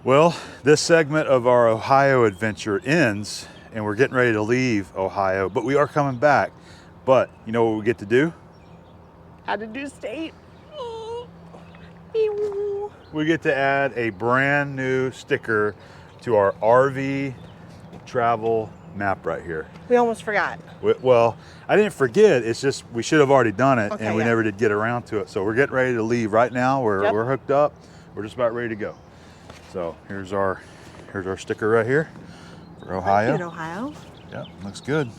Well, this segment of our Ohio adventure ends, and we're getting ready to leave Ohio, but we are coming back. But you know what we get to do? How to do state. We get to add a brand new sticker to our RV travel map right here. We almost forgot. Well, I didn't forget. It's just we should have already done it, Okay, and we never did get around to it. So we're getting ready to leave right now. We're hooked up. We're just about ready to go. So here's our sticker right here for Ohio. Thank you, Ohio. Yeah, looks good.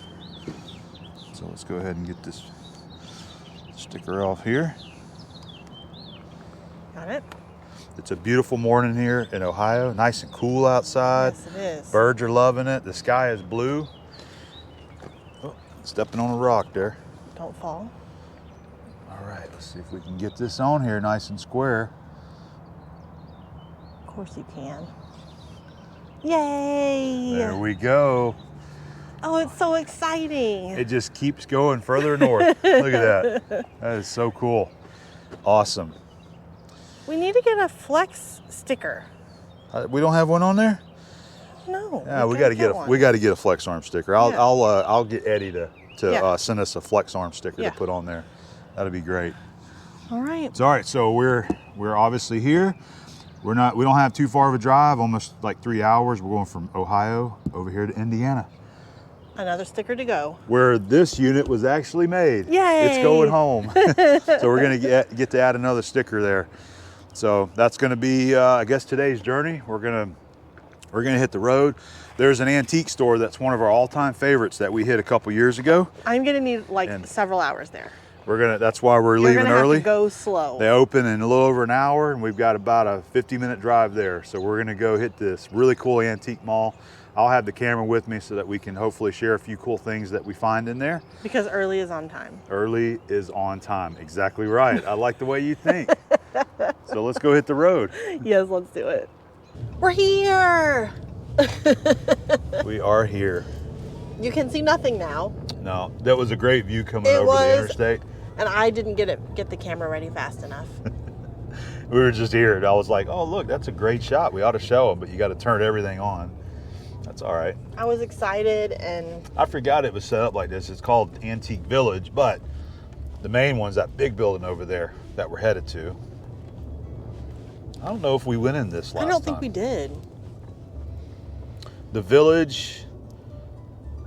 So let's go ahead and get this sticker off here. Got it. It's a beautiful morning here in Ohio. Nice and cool outside. Yes, it is. Birds are loving it. The sky is blue. Oh, stepping on a rock there. Don't fall. All right, let's see if we can get this on here nice and square. Of course you can. Yay! There we go. Oh, it's so exciting. It just keeps going further north. Look at that. That is so cool. Awesome. We need to get a flex sticker. We don't have one on there? No. Yeah, we got to get a flex arm sticker. I'll get Eddie to send us a flex arm sticker to put on there. That'd be great. All right. All right, so we're obviously here. We don't have too far of a drive, almost like 3 hours. We're going from Ohio over here to Indiana. Another sticker to go. Where this unit was actually made. Yay! It's going home. So we're gonna get to add another sticker there. So that's gonna be, I guess, today's journey. We're gonna hit the road. There's an antique store that's one of our all-time favorites that we hit a couple years ago. I'm gonna need several hours there. That's why we're leaving You're gonna early. have to go slow. They open in a little over an hour, and we've got about a 50-minute drive there. So we're gonna go hit this really cool antique mall. I'll have the camera with me so that we can hopefully share a few cool things that we find in there. Because early is on time. Early is on time, exactly right. I like the way you think. So let's go hit the road. Yes, let's do it. We're here. We are here. You can see nothing now. No, that was a great view coming over the interstate. And I didn't get the camera ready fast enough. We were just here, and I was like, oh, look, that's a great shot. We ought to show them, but you got to turn everything on. That's all right. I was excited, and I forgot it was set up like this. It's called Antique Village, but the main one's that big building over there that we're headed to. I don't know if we went in this last time. I don't think we did. The Village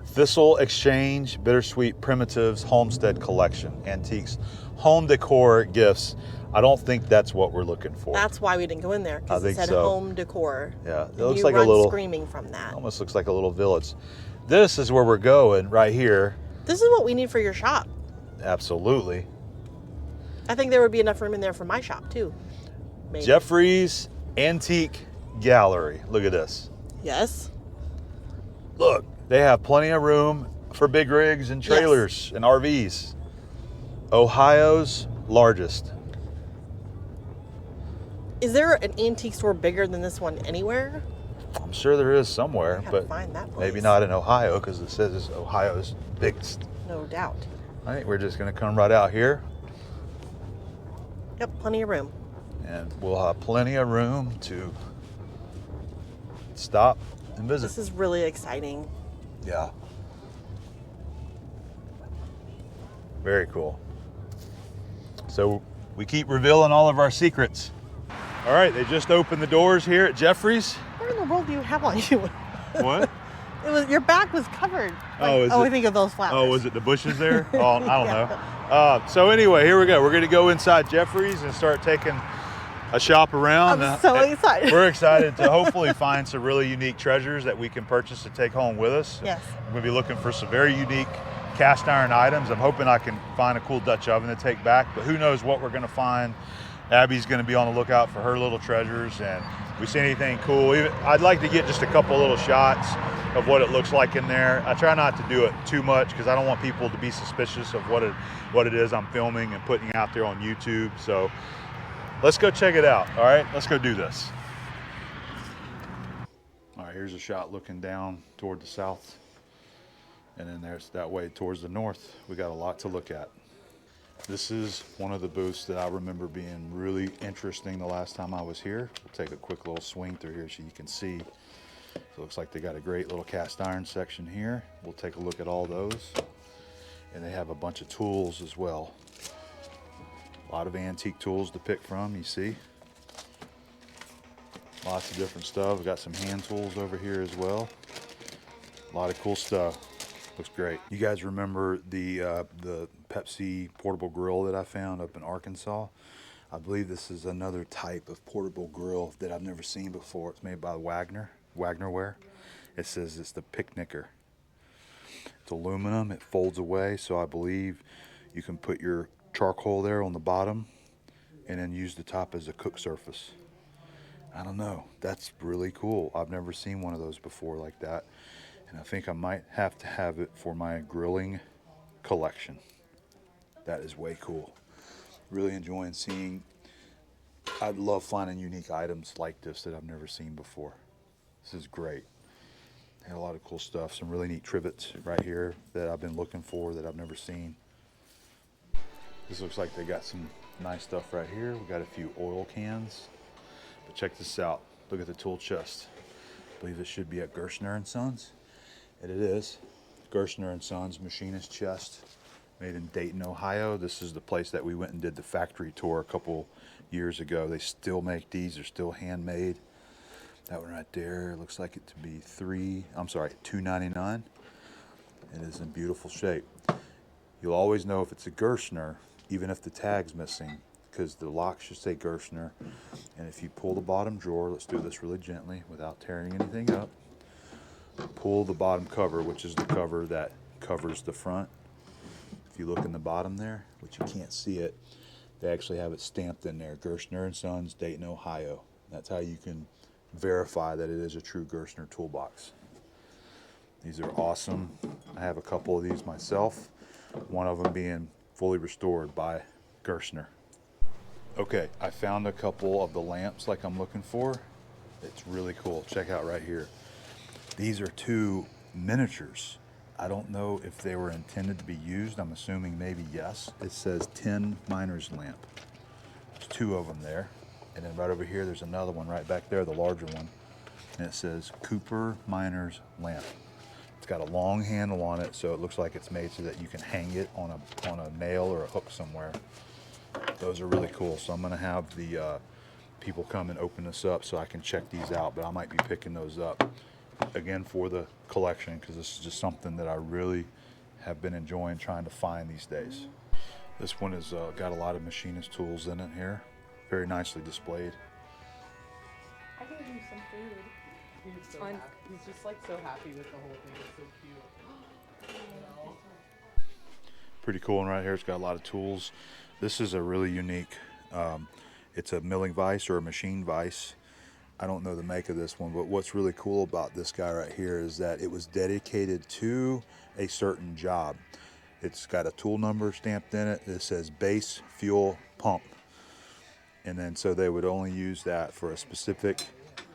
Thistle Exchange Bittersweet Primitives Homestead Collection. Antiques, home decor, gifts. I don't think that's what we're looking for. That's why we didn't go in there, because it said home decor. Yeah, it and looks you like a run little screaming from that. Almost looks like a little village. This is where we're going right here. This is what we need for your shop. Absolutely. I think there would be enough room in there for my shop too. Maybe. Jeffrey's Antique Gallery. Look at this. Yes. Look, they have plenty of room for big rigs and trailers and RVs. Ohio's largest. Is there an antique store bigger than this one anywhere? I'm sure there is somewhere, but find that place. maybe not in Ohio, because it says it's Ohio's biggest. No doubt. I think we're just going to come right out here. Yep, plenty of room. And we'll have plenty of room to stop and visit. This is really exciting. Yeah. Very cool. So we keep revealing all of our secrets. All right, they just opened the doors here at Jeffrey's. Where in the world do you have on you? What? Your back was covered. I think of those flowers. Oh, was it the bushes there? Oh, I don't know. So anyway, here we go. We're going to go inside Jeffrey's and start taking a shop around. I'm so excited. We're excited to hopefully find some really unique treasures that we can purchase to take home with us. Yes. I'm going to be looking for some very unique cast iron items. I'm hoping I can find a cool Dutch oven to take back, but who knows what we're going to find. Abby's going to be on the lookout for her little treasures, and if we see anything cool, I'd like to get just a couple little shots of what it looks like in there. I try not to do it too much because I don't want people to be suspicious of what it is I'm filming and putting out there on YouTube. So let's go check it out. All right, let's go do this. All right, here's a shot looking down toward the south, and then there's that way towards the north. We got a lot to look at. This is one of the booths that I remember being really interesting the last time I was here. We'll take a quick little swing through here so you can see. So it looks like they got a great little cast iron section here. We'll take a look at all those. And they have a bunch of tools as well. A lot of antique tools to pick from, you see. Lots of different stuff. We've got some hand tools over here as well. A lot of cool stuff. Looks great. You guys remember the Pepsi portable grill that I found up in Arkansas? I believe this is another type of portable grill that I've never seen before. It's made by Wagnerware. It says it's the Picnicker. It's aluminum, it folds away, so I believe you can put your charcoal there on the bottom and then use the top as a cook surface. I don't know, that's really cool. I've never seen one of those before like that. And I think I might have to have it for my grilling collection. That is way cool. Really enjoying seeing, I love finding unique items like this that I've never seen before. This is great. Had a lot of cool stuff. Some really neat trivets right here that I've been looking for that I've never seen. This looks like they got some nice stuff right here. We got a few oil cans. But check this out. Look at the tool chest. I believe it should be at Gerstner & Sons. And it is. Gerstner & Sons machinist chest, made in Dayton, Ohio. This is the place that we went and did the factory tour a couple years ago. They still make these. They're still handmade. That one right there looks like it to be $2.99. It is in beautiful shape. You'll always know if it's a Gerstner, even if the tag's missing, because the lock should say Gerstner. And if you pull the bottom drawer, let's do this really gently without tearing anything up. Pull the bottom cover, which is the cover that covers the front. If you look in the bottom there, which you can't see it, they actually have it stamped in there, Gerstner & Sons, Dayton, Ohio. That's how you can verify that it is a true Gerstner toolbox. These are awesome. I have a couple of these myself, one of them being fully restored by Gerstner. Okay, I found a couple of the lamps like I'm looking for. It's really cool. Check out right here. These are two miniatures. I don't know if they were intended to be used. I'm assuming maybe yes. It says tin miner's lamp. There's two of them there. And then right over here, there's another one right back there, the larger one. And it says Cooper Miner's Lamp. It's got a long handle on it, so it looks like it's made so that you can hang it on a nail or a hook somewhere. Those are really cool. So I'm gonna have the people come and open this up so I can check these out, but I might be picking those up again for the collection because this is just something that I really have been enjoying trying to find these days. This one has got a lot of machinist tools in it here. Very nicely displayed. I gave him some food. He's just like so happy with the whole thing. It's so cute. Pretty cool one right here. It's got a lot of tools. This is a really unique, it's a milling vise or a machine vise. I don't know the make of this one, but what's really cool about this guy right here is that it was dedicated to a certain job. It's got a tool number stamped in it that says base fuel pump. And then so they would only use that for a specific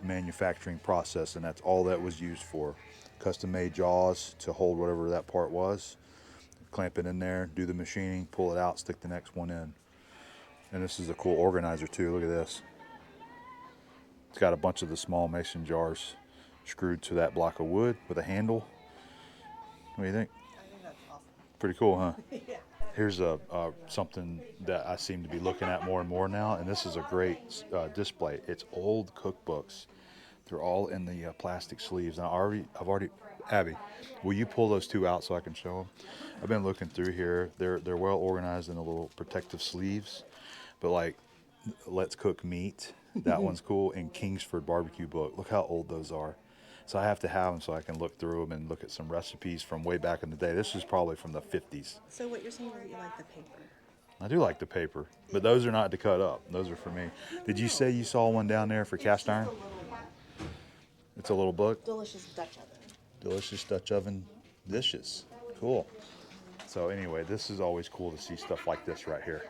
manufacturing process, and that's all that was used for. Custom made jaws to hold whatever that part was, clamp it in there, do the machining, pull it out, stick the next one in. And this is a cool organizer too. Look at this. It's got a bunch of the small mason jars screwed to that block of wood with a handle. What do you think? I think that's awesome. Pretty cool, huh? Yeah. Here's something that I seem to be looking at more and more now, and this is a great display. It's old cookbooks. They're all in the plastic sleeves. And I've already, Abby, will you pull those two out so I can show them? I've been looking through here. They're well organized in the little protective sleeves, but like Let's Cook Meat, that one's cool, and Kingsford Barbecue Book. Look how old those are. So I have to have them so I can look through them and look at some recipes from way back in the day. This is probably from the 50s. So what you're saying is that you like the paper? I do like the paper, but those are not to cut up. Those are for me. Did you say you saw one down there for cast iron? It's a little book? Delicious Dutch oven. Delicious Dutch oven dishes. Cool. So anyway, this is always cool to see stuff like this right here.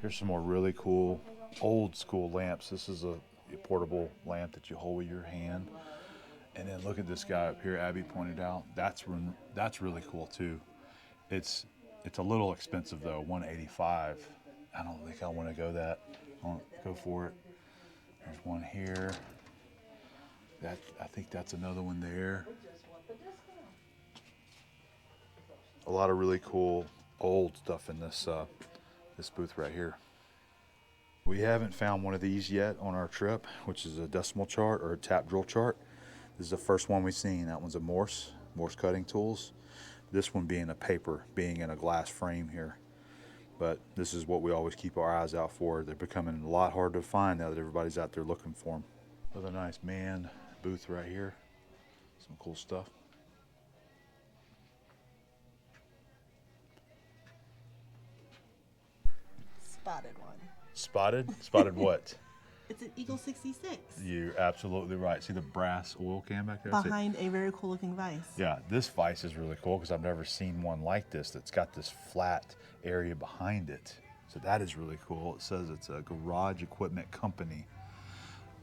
Here's some more really cool old school lamps. This is a portable lamp that you hold with your hand. And then look at this guy up here, Abby pointed out. That's really cool too. It's It's a little expensive though, $185. I don't think I want to go that. I won't go for it. There's one here. I think that's another one there. A lot of really cool old stuff in this this booth right here. We haven't found one of these yet on our trip, which is a decimal chart or a tap drill chart. This is the first one we've seen. That one's a Morse cutting tools. This one being a paper, being in a glass frame here. But this is what we always keep our eyes out for. They're becoming a lot harder to find now that everybody's out there looking for them. Another nice man booth right here. Some cool stuff. Spotted one. Spotted? Spotted what? It's an Eagle 66. You're absolutely right. See the brass oil can back there? Behind a very cool looking vise. Yeah, this vise is really cool because I've never seen one like this that's got this flat area behind it. So that is really cool. It says it's a garage equipment company.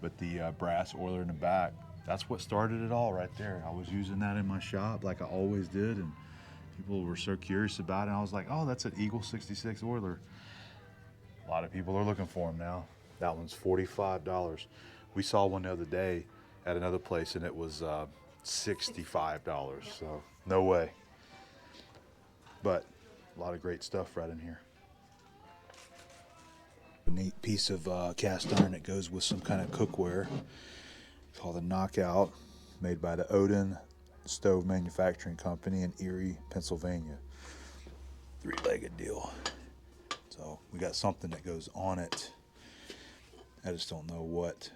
But the brass oiler in the back, that's what started it all right there. I was using that in my shop like I always did, and people were so curious about it. I was like, oh, that's an Eagle 66 oiler. A lot of people are looking for them now. That one's $45. We saw one the other day at another place and it was $65. So no way. But a lot of great stuff right in here. A neat piece of cast iron that goes with some kind of cookware called a Knockout, made by the Odin Stove Manufacturing Company in Erie, Pennsylvania. Three-legged deal. So we got something that goes on it. I just don't know what.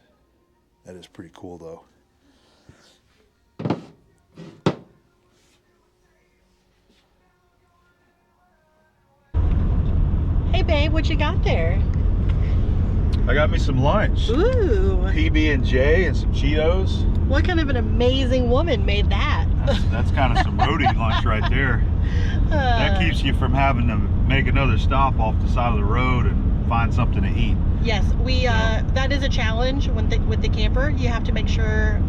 That is pretty cool though. Hey babe, what you got there? I got me some lunch. Ooh. PB&J and some Cheetos. What kind of an amazing woman made that? That's kind of some roadie lunch right there. That keeps you from having to make another stop off the side of the road and find something to eat. Yes, we. That is a challenge with the camper. You have to make sure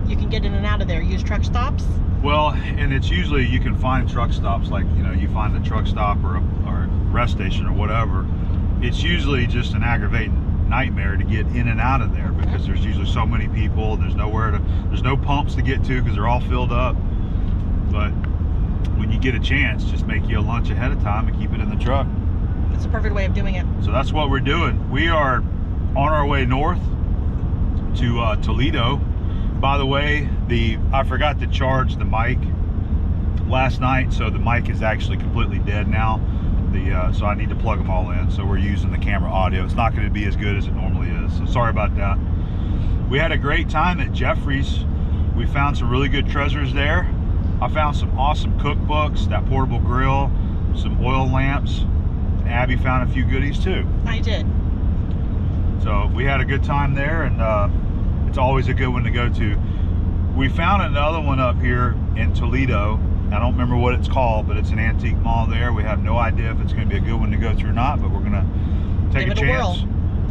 you can get in and out of there. Use truck stops. Well, and it's usually you can find truck stops, like you find a truck stop or a rest station or whatever. It's usually just an aggravating nightmare to get in and out of there because there's usually so many people. There's no pumps to get to because they're all filled up. But when you get a chance, just make you a lunch ahead of time and keep it in the truck. It's a perfect way of doing it. So that's what we're doing. We are on our way north to Toledo. By the way, I forgot to charge the mic last night, so the mic is actually completely dead now. So I need to plug them all in. So we're using the camera audio. It's not going to be as good as it normally is. So sorry about that. We had a great time at Jeffrey's. We found some really good treasures there. I found some awesome cookbooks, that portable grill, some oil lamps. Abby found a few goodies too. I did. So we had a good time there, and it's always a good one to go to. We found another one up here in Toledo. I don't remember what it's called, but it's an antique mall there. We have no idea if it's going to be a good one to go through or not, but we're going to take a chance.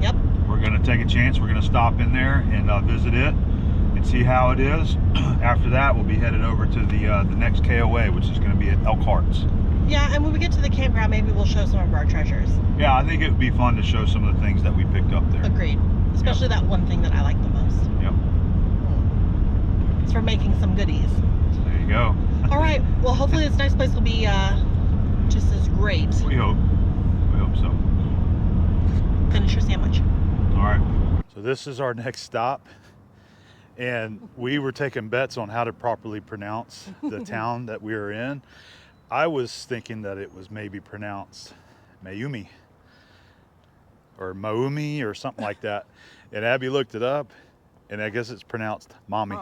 Yep. We're going to take a chance. We're going to stop in there and visit it and see how it is. After that, we'll be headed over to the next KOA, which is going to be at Elkhart's. Yeah, and when we get to the campground, maybe we'll show some of our treasures. Yeah, I think it would be fun to show some of the things that we picked up there. Agreed. Especially that one thing that I like the most. Yep. It's for making some goodies. There you go. All right. Well, hopefully this next place will be just as great. We hope. We hope so. Finish your sandwich. All right. So this is our next stop. And we were taking bets on how to properly pronounce the town that we are in. I was thinking that it was maybe pronounced Maumee or Maumee or something like that. And Abby looked it up, and I guess it's pronounced Maumee.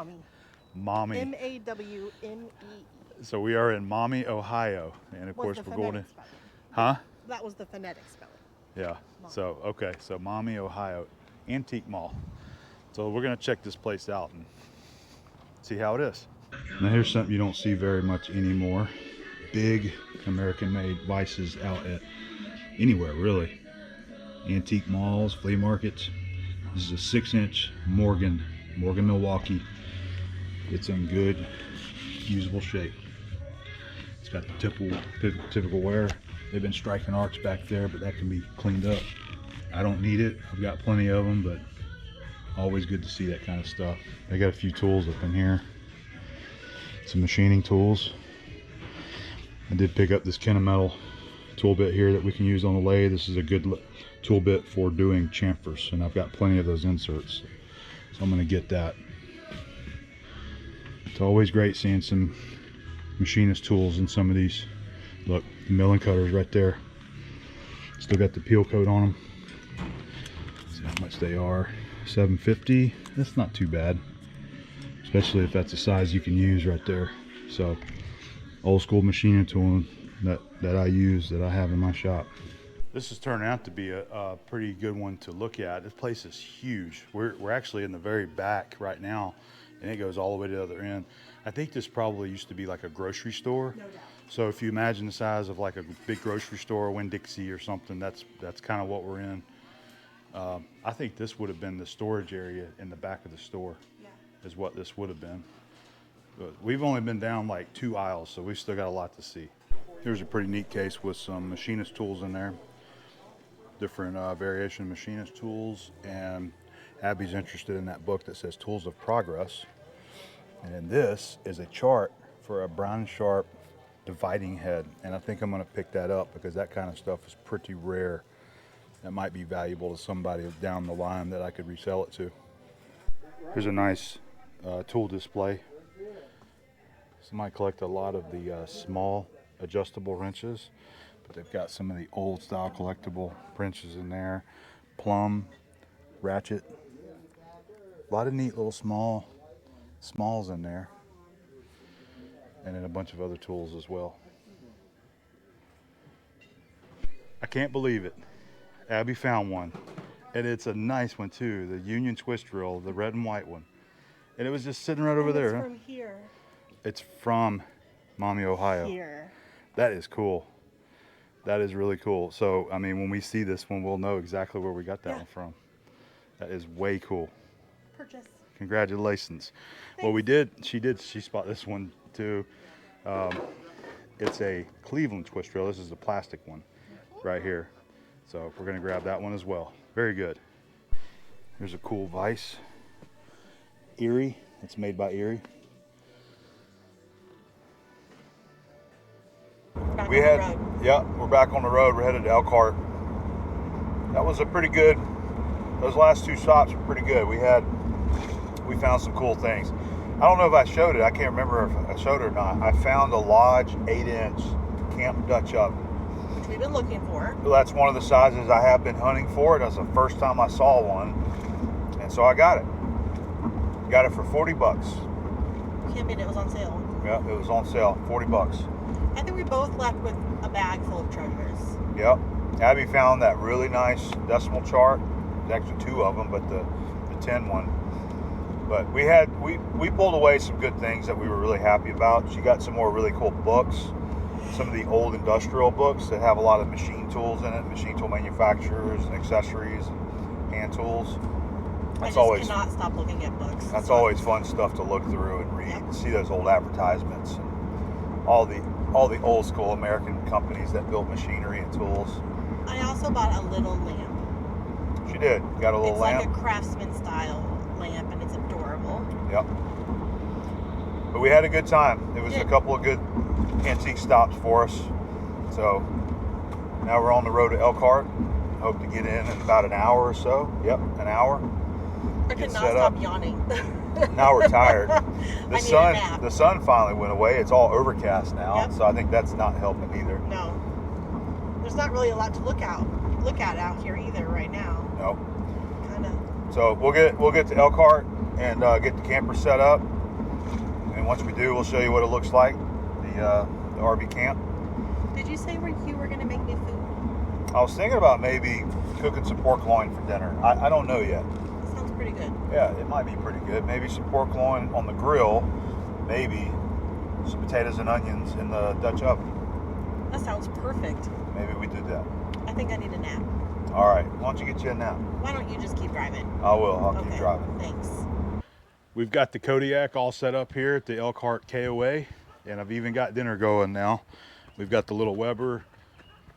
Maumee. M-A-W-M-E-E. So we are in Maumee, Ohio. And of course we're going to... Huh? That was the phonetic spelling. Yeah. So, okay. So Maumee, Ohio. Antique Mall. So we're going to check this place out and see how it is. Now here's something you don't see very much anymore. Big American-made vices out at anywhere, really. Antique malls, flea markets. This is a 6-inch Morgan Milwaukee. It's in good, usable shape. It's got the typical wear. They've been striking arcs back there, but that can be cleaned up. I don't need it. I've got plenty of them, but always good to see that kind of stuff. They got a few tools up in here. Some machining tools. I did pick up this Kennametal tool bit here that we can use on the lathe. This is a good tool bit for doing chamfers, and I've got plenty of those inserts, so I'm going to get that. It's always great seeing some machinist tools in some of these. Look, the milling cutters right there. Still got the peel coat on them. Let's see how much they are. $7.50. That's not too bad, especially if that's a size you can use right there. So old school machining tool that I use, that I have in my shop. This has turned out to be a pretty good one to look at. This place is huge. We're actually in the very back right now, and it goes all the way to the other end. I think this probably used to be like a grocery store. No doubt. So if you imagine the size of like a big grocery store, Winn-Dixie or something, that's kind of what we're in. I think this would have been the storage area in the back of the store. Yeah. Is what this would have been. But we've only been down like 2 aisles, so we've still got a lot to see. Here's a pretty neat case with some machinist tools in there. Different variation machinist tools, and Abby's interested in that book that says Tools of Progress. And then this is a chart for a Brown & Sharp dividing head, and I think I'm going to pick that up because that kind of stuff is pretty rare. That might be valuable to somebody down the line that I could resell it to. Here's a nice tool display. Somebody collect a lot of the small adjustable wrenches, but they've got some of the old style collectible wrenches in there. Plumb, ratchet, a lot of neat little smalls in there, and then a bunch of other tools as well. I can't believe it. Abby found one, and it's a nice one too, the Union twist drill, the red and white one, and it was just sitting right over there. It's from here. It's from Maumee, Ohio. Here. That is cool. That is really cool. So I mean, when we see this one, we'll know exactly where we got that one from. That is way cool. Purchase. Congratulations. Thanks. Well, she spot this one too. It's a Cleveland twist drill. This is the plastic one right here. So we're going to grab that one as well. Very good. Here's a cool vise. Erie. It's made by Erie. We're back on the road. We're headed to Elkhart. That was a pretty good, those last 2 stops were pretty good. We found some cool things. I don't know if I showed it. I can't remember if I showed it or not. I found a Lodge 8-inch Camp Dutch oven. Which we've been looking for. Well, that's one of the sizes I have been hunting for. That's the first time I saw one. And so I got it. Got it for $40. Can't beat it. It was on sale. Yeah, it was on sale. $40. I think we both left with a bag full of treasures. Yep. Abby found that really nice decimal chart. There's actually 2 of them, but the 10 one. But we pulled away some good things that we were really happy about. She got some more really cool books. Some of the old industrial books that have a lot of machine tools in it, machine tool manufacturers and accessories and hand tools. That's I just cannot stop looking at books. That's always fun stuff to look through and read and see those old advertisements and all the old school American companies that built machinery and tools. I also bought a little lamp. She did. Got a little lamp. It's like a craftsman style lamp, and it's adorable. Yep. But we had a good time. It was a couple of good antique stops for us. So now we're on the road to Elkhart. Hope to get in about an hour or so. Yep, an hour. I could not stop yawning. Now we're tired. The the sun finally went away. It's all overcast now, so I think that's not helping either. No. There's not really a lot to look at out here either right now. No. Kind of. So we'll get to Elkhart and get the camper set up. And once we do, we'll show you what it looks like, the RV camp. Did you say you were going to make me food? I was thinking about maybe cooking some pork loin for dinner. I don't know yet. That sounds pretty good. Yeah, it might be pretty good. Maybe some pork loin on the grill. Maybe some potatoes and onions in the Dutch oven. That sounds perfect. Maybe we do that. I think I need a nap. All right. Why don't you get you a nap? Why don't you just keep driving? I will. I'll keep driving. Thanks. We've got the Kodiak all set up here at the Elkhart KOA. and I've even got dinner going now. We've got the little Weber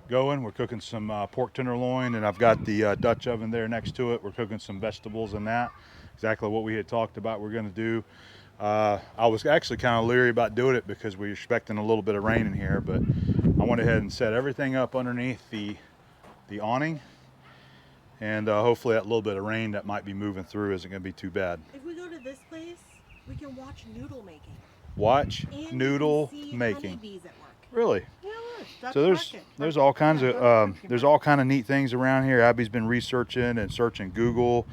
going. We're cooking some pork tenderloin, and I've got the Dutch oven there next to it. We're cooking some vegetables in that. Exactly what we had talked about we're going to do. I was actually kind of leery about doing it because we were expecting a little bit of rain in here, but I went ahead and set everything up underneath the awning, and hopefully that little bit of rain that might be moving through isn't going to be too bad. If we go to this place, we can watch noodle making. Watch And noodle you can see making. honeybees at work. Really? Yeah, look, Dutch So market. there's all kinds Yeah, of Dutch market. there's all kind of neat things around here. Abby's been researching and searching Google.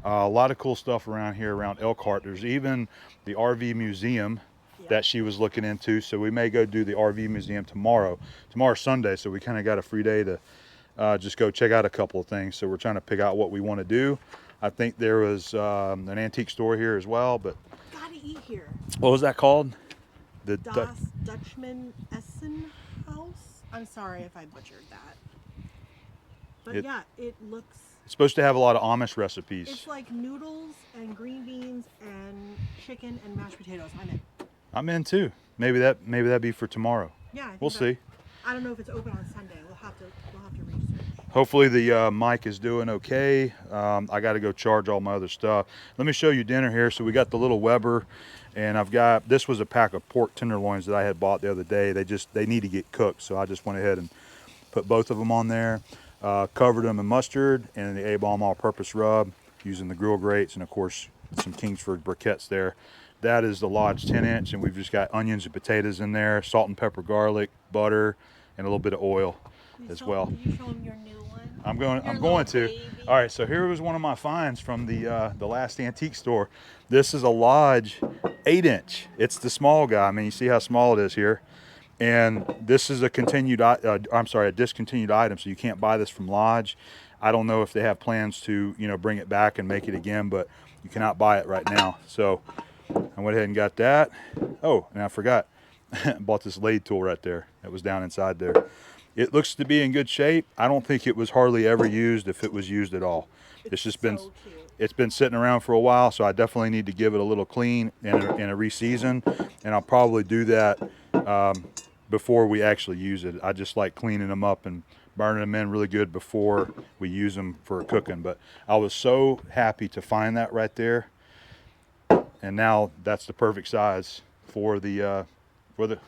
A lot of cool stuff around here around Elkhart. There's even the RV museum that she was looking into. So we may go do the RV museum tomorrow. Tomorrow's Sunday, so we kind of got a free day to just go check out a couple of things. So we're trying to pick out what we want to do. I think there was an antique store here as well, but Gotta eat here. what was that called? The Dutchmen House. I'm sorry if I butchered that. But yeah, it looks. It's supposed to have a lot of Amish recipes. It's like noodles and green beans and chicken and mashed potatoes. I'm in. I'm in too. Maybe that'd be for tomorrow. Yeah, I think We'll see. I don't know if it's open on Sunday. We'll have to research. Hopefully the mic is doing okay. I got to go charge all my other stuff. Let me show you dinner here. So we got the little Weber, and this was a pack of pork tenderloins that I had bought the other day. They need to get cooked, so I just went ahead and put both of them on there. Covered them in mustard and the Abom all-purpose rub using the grill grates, and of course some Kingsford briquettes there. That is the Lodge 10-inch, and we've just got onions and potatoes in there, salt and pepper, garlic, butter, and a little bit of oil as well. Can you show them your new one? I'm going to. Baby. All right, so here was one of my finds from the last antique store. This is a Lodge 8-inch. It's the small guy. I mean, you see how small it is here. And this is a discontinued item, so you can't buy this from Lodge. I don't know if they have plans to, bring it back and make it again, but you cannot buy it right now. So I went ahead and got that. Oh, and I forgot. Bought this lathe tool right there that was down inside there. It looks to be in good shape. I don't think it was hardly ever used, if it was used at all. It's just been so cute. It's been sitting around for a while, so I definitely need to give it a little clean and a re-season, and I'll probably do that before we actually use it. I just like cleaning them up and burning them in really good before we use them for cooking. But I was so happy to find that right there, and now that's the perfect size for the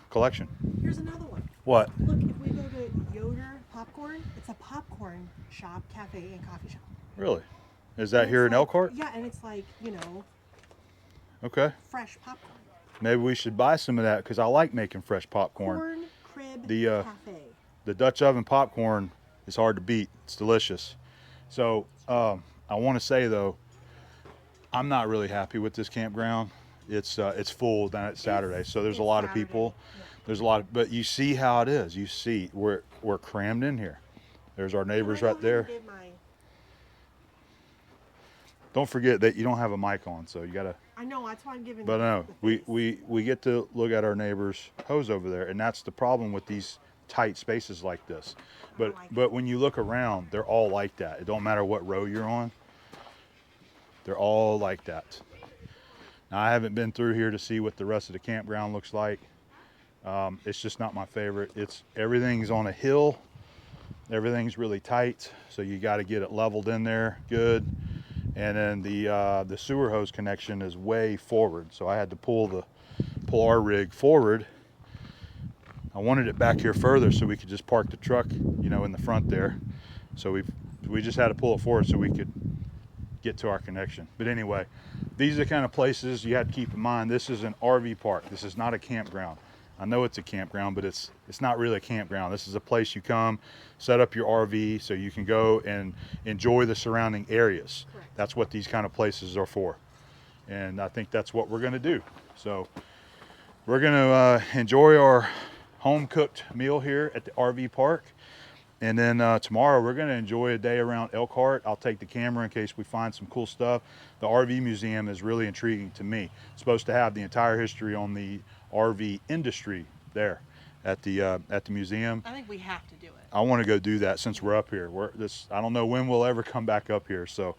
collection. Here's another one. What? Look, if we go to Yoder Popcorn, it's a popcorn shop, cafe, and coffee shop. Really? Is that And here it's in like- Elkhart? Yeah, and it's like, Okay. fresh popcorn. Maybe we should buy some of that because I like making fresh popcorn. Corn Crib The, Cafe. The Dutch oven popcorn is hard to beat. It's delicious. So I want to say though, I'm not really happy with this campground. It's full down at Saturday, so there's a lot of people. Yeah. There's a lot, but you see how it is. You see we're crammed in here. There's our neighbors Can I right go ahead there. and get my- Don't forget that you don't have a mic on, so you gotta. I know, that's why I'm giving. But no, the face. we get to look at our neighbor's hose over there, and that's the problem with these tight spaces like this. But like but when you look around, they're all like that. It don't matter what row you're on. They're all like that. Now I haven't been through here to see what the rest of the campground looks like. It's just not my favorite. Everything's on a hill. Everything's really tight, so you got to get it leveled in there good. And then the sewer hose connection is way forward, so I had to pull our rig forward. I wanted it back here further so we could just park the truck, in the front there. So we just had to pull it forward so we could get to our connection. But anyway, these are the kind of places you have to keep in mind. This is an RV park. This is not a campground. I know it's a campground, but it's not really a campground. This is a place you come, set up your RV so you can go and enjoy the surrounding areas. Correct. That's what these kind of places are for. And I think that's what we're gonna do. So we're gonna enjoy our home cooked meal here at the RV park. And then tomorrow we're gonna enjoy a day around Elkhart. I'll take the camera in case we find some cool stuff. The RV museum is really intriguing to me. It's supposed to have the entire history on the RV industry there at the museum. I think we have to do it. I want to go do that since we're up here. I don't know when we'll ever come back up here, so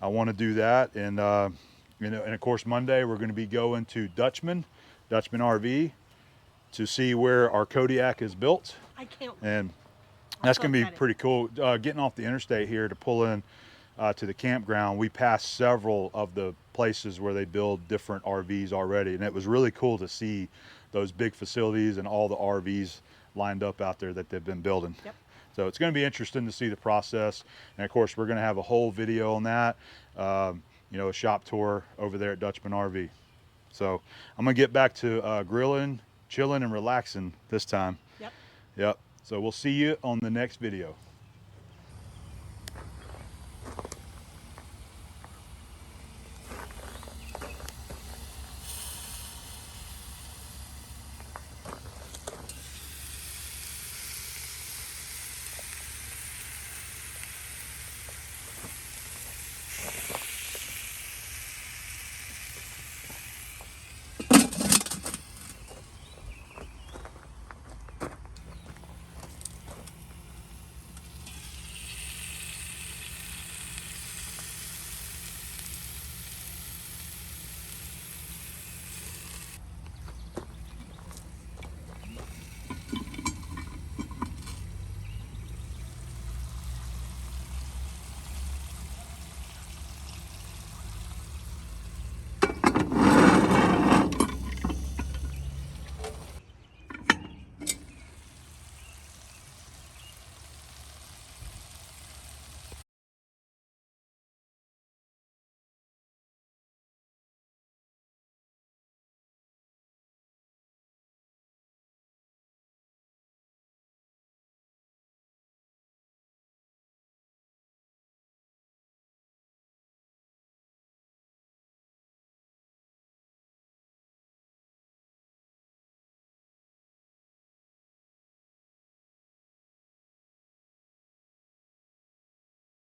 I want to do that. And and of course Monday we're going to be going to Dutchmen RV, to see where our Kodiak is built. I can't. And that's going to be excited. pretty cool. Getting off the interstate here to pull in to the campground, we passed several of the places where they build different RVs already. And it was really cool to see those big facilities and all the RVs lined up out there that they've been building. Yep. So it's going to be interesting to see the process. And of course, we're going to have a whole video on that, you know, a shop tour over there at Dutchmen RV. So I'm going to get back to grilling, chilling, and relaxing this time. Yep. Yep. So we'll see you on the next video.